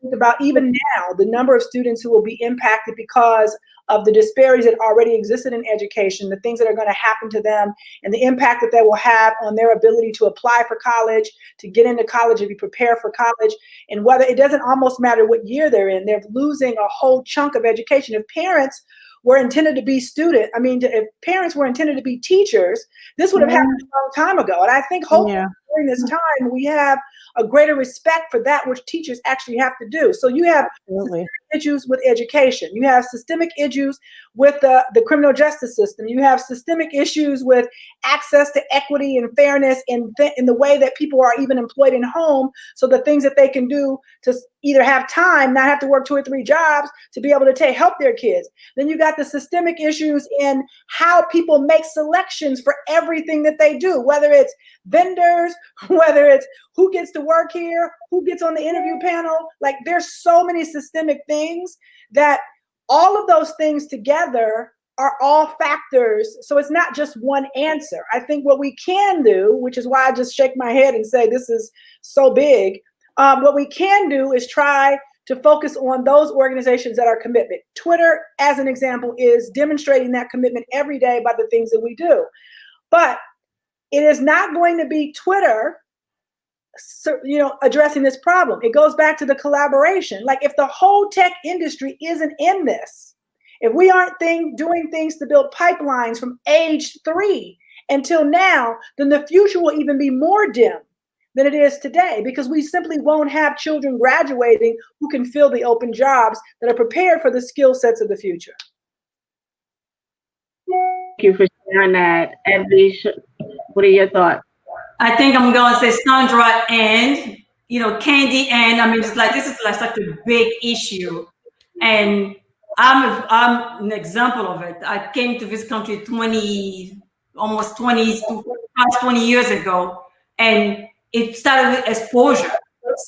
think about even now the number of students who will be impacted because of the disparities that already existed in education, the things that are going to happen to them, and the impact that will have on their ability to apply for college, to get into college, and be prepared for college. And whether it doesn't almost matter what year they're in, they're losing a whole chunk of education. If parents were intended to be if parents were intended to be teachers, this would have happened a long time ago. And I think hopefully during this time, we have a greater respect for that which teachers actually have to do. So you have systemic issues with education. You have systemic issues with the criminal justice system. You have systemic issues with access to equity and fairness in the way that people are even employed in home. So the things that they can do to either have time, not have to work 2 or 3 jobs, to be able to help their kids. Then you got the systemic issues in how people make selections for everything that they do, whether it's vendors, whether it's who gets to work here, who gets on the interview panel. Like, there's so many systemic things that all of those things together are all factors. So it's not just one answer. I think what we can do, which is why I just shake my head and say this is so big, what we can do is try to focus on those organizations that are committed. Twitter, as an example, is demonstrating that commitment every day by the things that we do. But it is not going to be Twitter, addressing this problem. It goes back to the collaboration. Like, if the whole tech industry isn't in this, if we aren't doing things to build pipelines from age 3 until now, then the future will even be more dim than it is today, because we simply won't have children graduating who can fill the open jobs that are prepared for the skill sets of the future. Thank you for sharing that. Edwige, what are your thoughts? I think I'm going to say Sandra and, Candi, and I mean, it's like, this is like such a big issue. And I'm an example of it. I came to this country almost 20 years ago, and it started with exposure.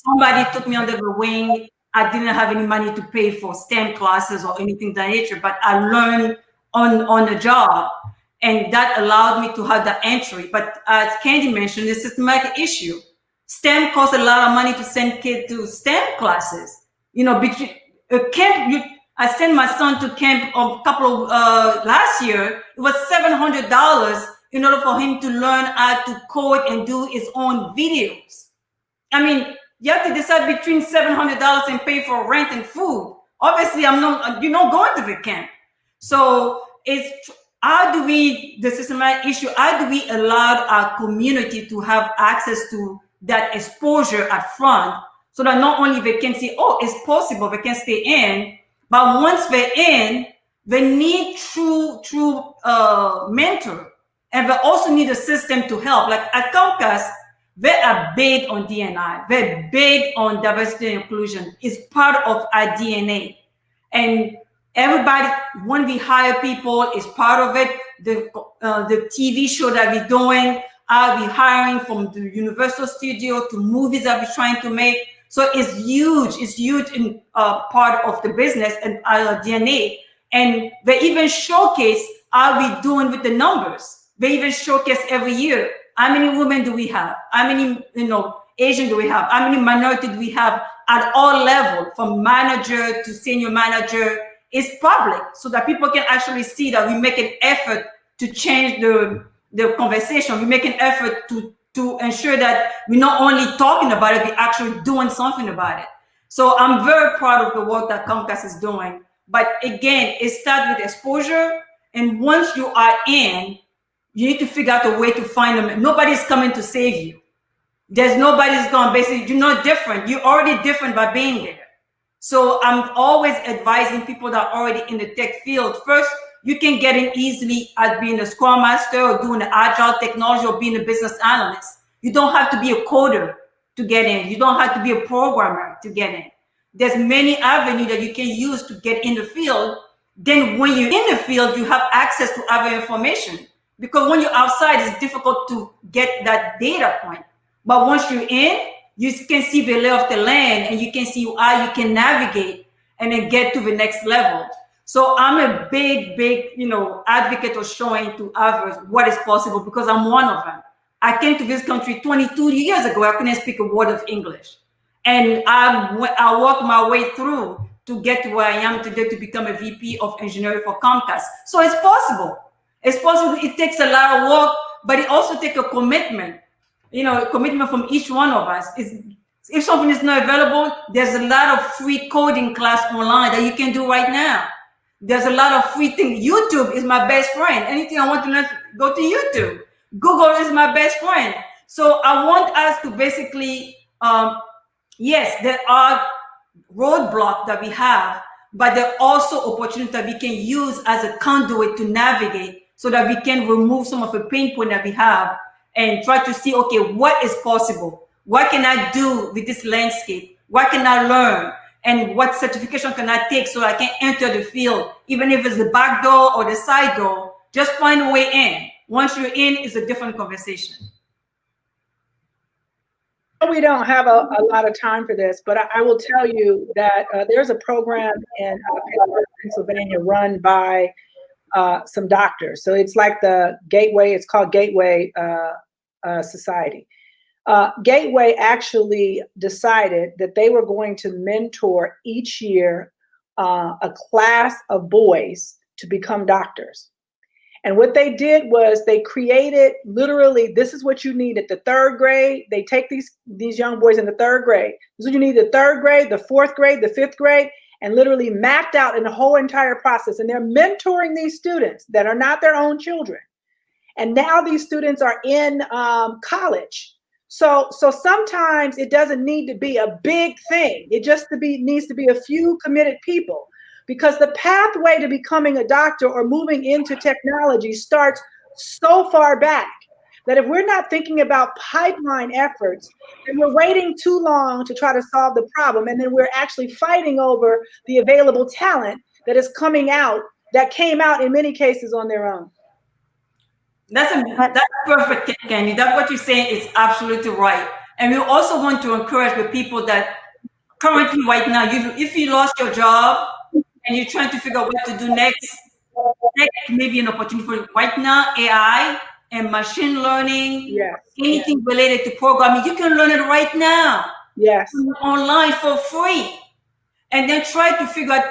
Somebody took me under the wing. I didn't have any money to pay for STEM classes or anything of that nature, but I learned on the job, and that allowed me to have the entry. But as Candi mentioned, it's a systematic issue. STEM costs a lot of money to send kids to STEM classes. Between camp, I sent my son to camp a couple of last year. It was $700 in order for him to learn how to code and do his own videos. I mean, you have to decide between $700 and pay for rent and food. Obviously, I'm not going to the camp. So it's the systematic issue, how do we allow our community to have access to that exposure up front, so that not only they can see, oh, it's possible, they can stay in, but once they're in, they need true mentor. And they also need a system to help. Like at Compass, they are big on D&I. They're big on diversity and inclusion. It's part of our DNA. And everybody, when we hire people, is part of it. The TV show that we're doing, I'll be hiring from the Universal Studio to movies I'll be trying to make. So it's huge. It's huge in part of the business and our DNA. And they even showcase how we doing with the numbers. They even showcase every year. How many women do we have? How many, Asian do we have? How many minority do we have at all levels, from manager to senior manager? It's public so that people can actually see that we make an effort to change the conversation. We make an effort to ensure that we're not only talking about it, we're actually doing something about it. So I'm very proud of the work that Comcast is doing. But again, it starts with exposure. And once you are in, you need to figure out a way to find them. Nobody's coming to save you. There's nobody's going, basically, you're not different. You're already different by being there. So I'm always advising people that are already in the tech field. First, you can get in easily at being a Scrum Master or doing the agile technology or being a business analyst. You don't have to be a coder to get in. You don't have to be a programmer to get in. There's many avenues that you can use to get in the field. Then when you're in the field, you have access to other information. Because when you're outside, it's difficult to get that data point. But once you're in, you can see the lay of the land and you can see how you can navigate and then get to the next level. So I'm a big, advocate of showing to others what is possible, because I'm one of them. I came to this country 22 years ago. I couldn't speak a word of English. And I worked my way through to get to where I am today, to become a VP of engineering for Comcast. So it's possible. It's possible. It takes a lot of work, but it also takes a commitment. A commitment from each one of us. If something is not available, there's a lot of free coding class online that you can do right now. There's a lot of free things. YouTube is my best friend. Anything I want to learn, go to YouTube. Google is my best friend. So I want us to basically, yes, there are roadblocks that we have, but there are also opportunities that we can use as a conduit to navigate, so that we can remove some of the pain point that we have and try to see, okay, what is possible? What can I do with this landscape? What can I learn? And what certification can I take so I can enter the field? Even if it's the back door or the side door, just find a way in. Once you're in, it's a different conversation. We don't have a lot of time for this, but I will tell you that there's a program in Pennsylvania run by some doctors. So it's like the Gateway, it's called Gateway Society. Gateway actually decided that they were going to mentor each year a class of boys to become doctors. And what they did was they created, literally, this is what you need at the third grade. They take these young boys in the third grade. This is what you need the third grade, the fourth grade, the fifth grade, and literally mapped out in the whole entire process. And they're mentoring these students that are not their own children. And now these students are in college. So sometimes it doesn't need to be a big thing. It just needs to be a few committed people, because the pathway to becoming a doctor or moving into technology starts so far back that if we're not thinking about pipeline efforts, then we're waiting too long to try to solve the problem. And then we're actually fighting over the available talent that is coming out, that came out in many cases on their own. That's perfect, Candi. That's what you're saying is absolutely right. And we also want to encourage the people that currently right now, if you lost your job and you're trying to figure out what to do next, maybe an opportunity for you. Right now, AI and machine learning, yes, anything related to programming, you can learn it right now. Yes. Online for free. And then try to figure out,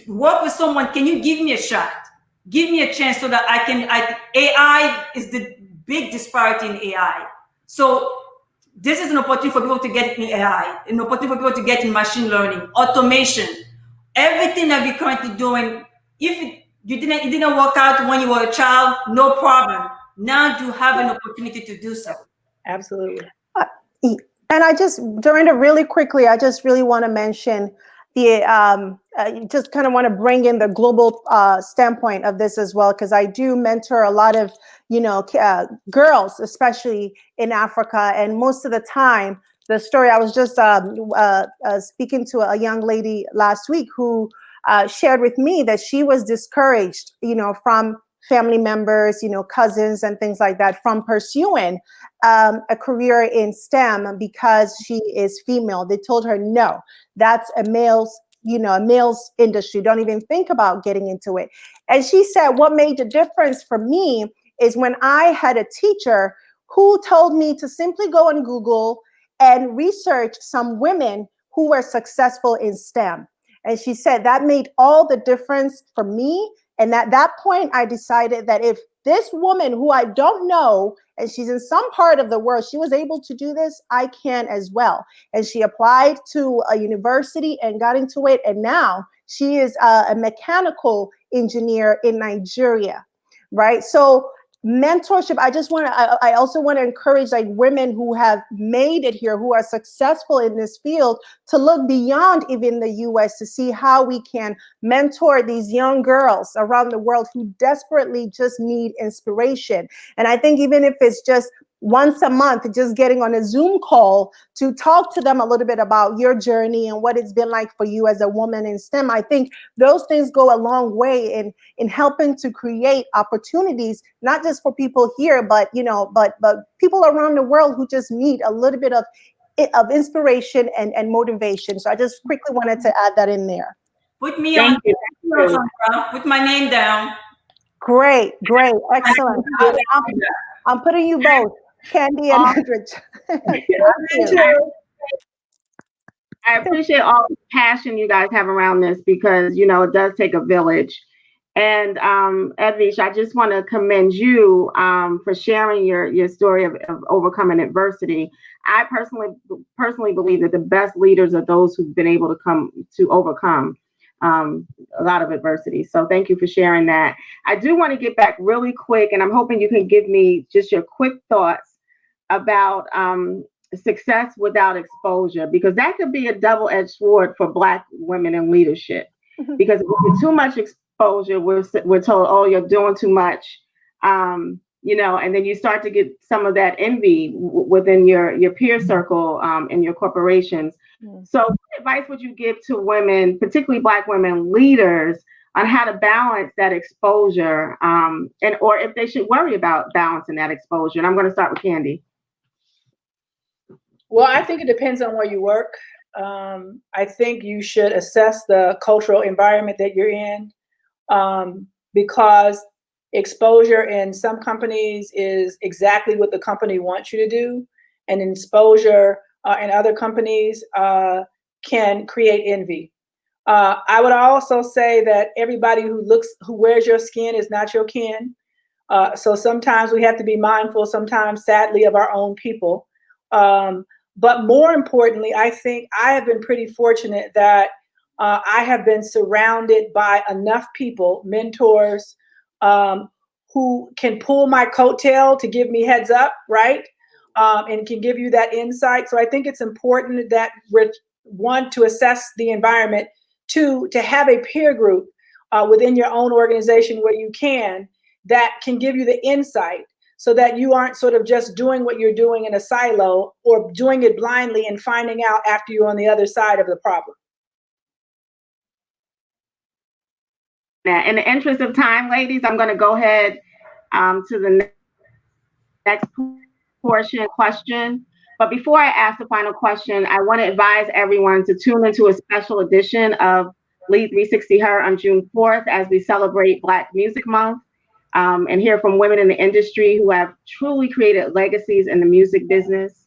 work with someone. Can you give me a shot? Give me a chance so that AI is the big disparity in AI. So this is an opportunity for people to get in AI, an opportunity for people to get in machine learning, automation, everything that we're currently doing. If it didn't work out when you were a child, no problem. Now you have an opportunity to do so. Absolutely. And Dorinda, really quickly, I just really want to mention just kind of want to bring in the global standpoint of this as well, because I do mentor a lot of, girls, especially in Africa. And most of the time, the story, I was just speaking to a young lady last week who shared with me that she was discouraged, from family members, cousins and things like that from pursuing a career in STEM because she is female. They told her, no, that's a male's industry. Don't even think about getting into it. And she said, what made the difference for me is when I had a teacher who told me to simply go on Google and research some women who were successful in STEM. And she said that made all the difference for me. And at that point, I decided that if this woman who I don't know, and she's in some part of the world, she was able to do this, I can as well. And she applied to a university and got into it. And now she is a mechanical engineer in Nigeria, right? So mentorship, I also want to encourage like women who have made it here, who are successful in this field, to look beyond even the US to see how we can mentor these young girls around the world who desperately just need inspiration. And I think even if it's just once a month, just getting on a Zoom call to talk to them a little bit about your journey and what it's been like for you as a woman in STEM, I think those things go a long way in helping to create opportunities, not just for people here, but people around the world who just need a little bit of inspiration and motivation. So I just quickly wanted to add that in there. Put me on. Sandra. Put my name down. Great, excellent. I'm putting you both, Candi and Edwige. I appreciate all the passion you guys have around this because, it does take a village. And Edwige, I just want to commend you for sharing your story of overcoming adversity. I personally believe that the best leaders are those who've been able to overcome a lot of adversity. So thank you for sharing that. I do want to get back really quick, and I'm hoping you can give me just your quick thoughts about success without exposure, because that could be a double-edged sword for Black women in leadership. Because with too much exposure, we're told, oh, you're doing too much, and then you start to get some of that envy within your peer circle in your corporations. So what advice would you give to women, particularly Black women leaders, on how to balance that exposure, or if they should worry about balancing that exposure? And I'm going to start with Candi. Well, I think it depends on where you work. I think you should assess the cultural environment that you're in, because exposure in some companies is exactly what the company wants you to do, and exposure in other companies can create envy. I would also say that everybody who wears your skin is not your kin. So sometimes we have to be mindful, sometimes sadly, of our own people. But more importantly, I think I have been pretty fortunate that I have been surrounded by enough people, mentors, who can pull my coattail to give me heads up, right? And can give you that insight. So I think it's important that one, to assess the environment, two, to have a peer group within your own organization where you can, that can give you the insight, so that you aren't sort of just doing what you're doing in a silo or doing it blindly and finding out after you're on the other side of the problem. In the interest of time, ladies, I'm going to go ahead to the next question. But before I ask the final question, I want to advise everyone to tune into a special edition of LEAD360 Her on June 4th as we celebrate Black Music Month. And hear from women in the industry who have truly created legacies in the music business.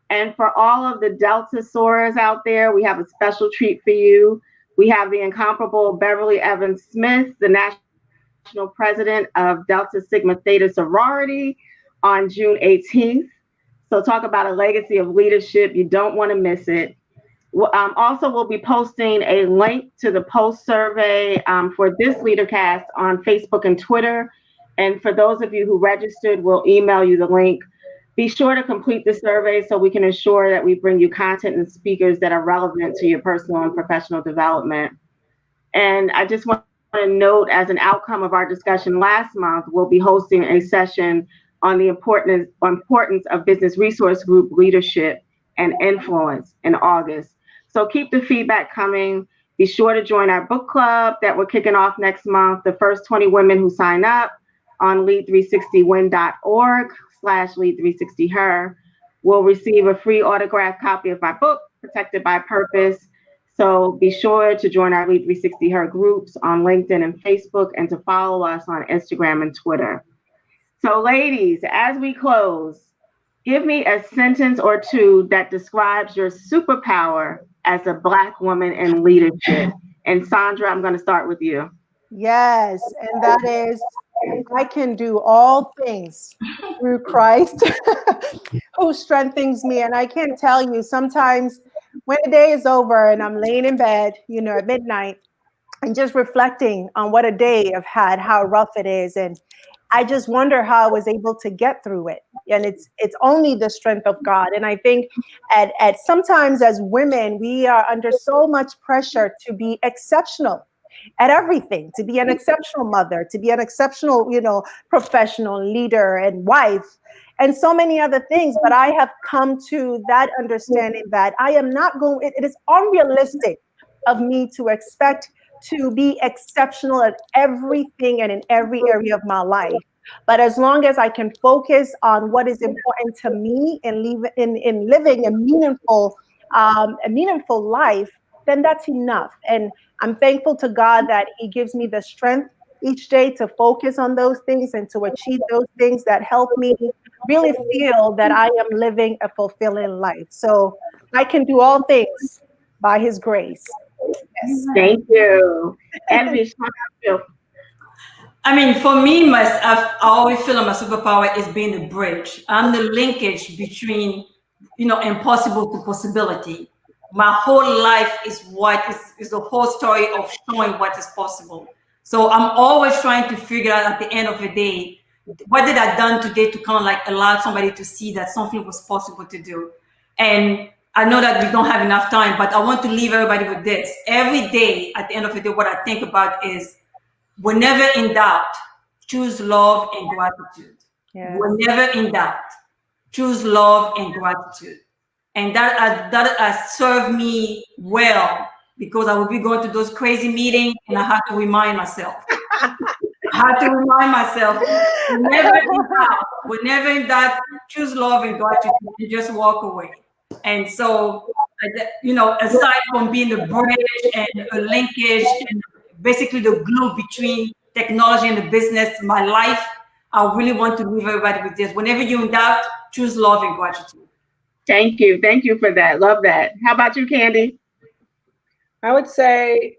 And for all of the Delta soarers out there, we have a special treat for you. We have the incomparable Beverly Evans Smith, the national president of Delta Sigma Theta sorority, on June 18th. So talk about a legacy of leadership. You don't want to miss it. Also, we'll be posting a link to the post survey for this LeaderCast on Facebook and Twitter. And for those of you who registered, we'll email you the link. Be sure to complete the survey so we can ensure that we bring you content and speakers that are relevant to your personal and professional development. And I just want to note, as an outcome of our discussion last month, we'll be hosting a session on the importance of business resource group leadership and influence in August. So keep the feedback coming. Be sure to join our book club that we're kicking off next month. The first 20 women who sign up on lead360win.org/lead360her will receive a free autographed copy of my book, Protected by Purpose. So be sure to join our Lead 360 Her groups on LinkedIn and Facebook, and to follow us on Instagram and Twitter. So ladies, as we close, give me a sentence or two that describes your superpower as a Black woman in leadership. And Sandra, I'm going to start with you. Yes, and that is, I can do all things through Christ who strengthens me. And I can tell you, sometimes when the day is over and I'm laying in bed, at midnight, and just reflecting on what a day I've had, how rough it is, and I just wonder how I was able to get through it. And it's only the strength of God. And I think at sometimes as women, we are under so much pressure to be exceptional at everything, to be an exceptional mother, to be an exceptional, professional leader and wife, and so many other things. But I have come to that understanding that I am not going, it is unrealistic of me to expect to be exceptional at everything and in every area of my life. But as long as I can focus on what is important to me and living a meaningful life, then that's enough. And I'm thankful to God that He gives me the strength each day to focus on those things and to achieve those things that help me really feel that I am living a fulfilling life. So I can do all things by His grace. Yes. Thank you. Edwige, how about you? I mean, for me, I always feel like my superpower is being the bridge. I'm the linkage between, impossible to possibility. My whole life is the whole story of showing what is possible. So I'm always trying to figure out at the end of the day, what did I done today to kind of like allow somebody to see that something was possible to do? And I know that we don't have enough time, but I want to leave everybody with this. Every day, at the end of the day, what I think about is, whenever in doubt, choose love and gratitude. Yes. Whenever in doubt, choose love and gratitude. And that has served me well, because I would be going to those crazy meetings and I have to remind myself. Whenever in doubt, choose love and gratitude and just walk away. And so, aside from being the bridge and a linkage and basically the glue between technology and the business, my life, I really want to leave everybody with this. Whenever you're in doubt, choose love and gratitude. Thank you. Thank you for that. Love that. How about you, Candi? I would say,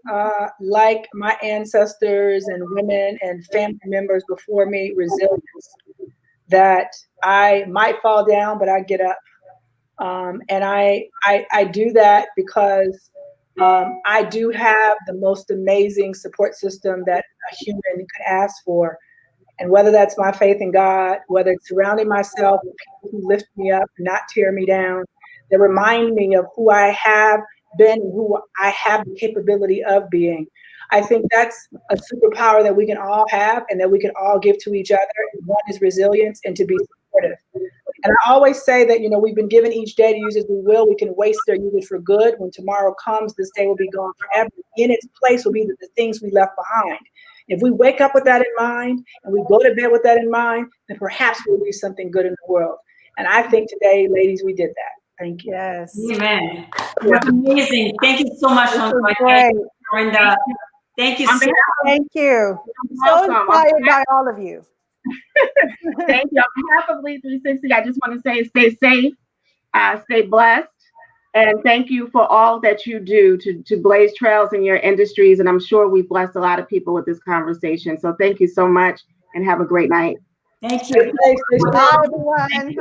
like my ancestors and women and family members before me, resilience, that I might fall down, but I get up. And I do that because I do have the most amazing support system that a human could ask for. And whether that's my faith in God, whether it's surrounding myself with people who lift me up, not tear me down, that remind me of who I have been and who I have the capability of being. I think that's a superpower that we can all have and that we can all give to each other. One is resilience and to be supportive. And I always say that, we've been given each day to use as we will. We can waste or use it for good. When tomorrow comes, this day will be gone forever. In its place will be the things we left behind. If we wake up with that in mind and we go to bed with that in mind, then perhaps we'll do something good in the world. And I think today, ladies, we did that. Thank you. Yes. Amen. That's amazing. Thank you so much, Dorinda. Thank you so much. Thank you. So inspired by all of you. Thank you. On behalf of Lead 360, I just want to say stay safe, stay blessed, and thank you for all that you do to blaze trails in your industries. And I'm sure we've blessed a lot of people with this conversation. So thank you so much and have a great night. Thank you. Bye, everyone.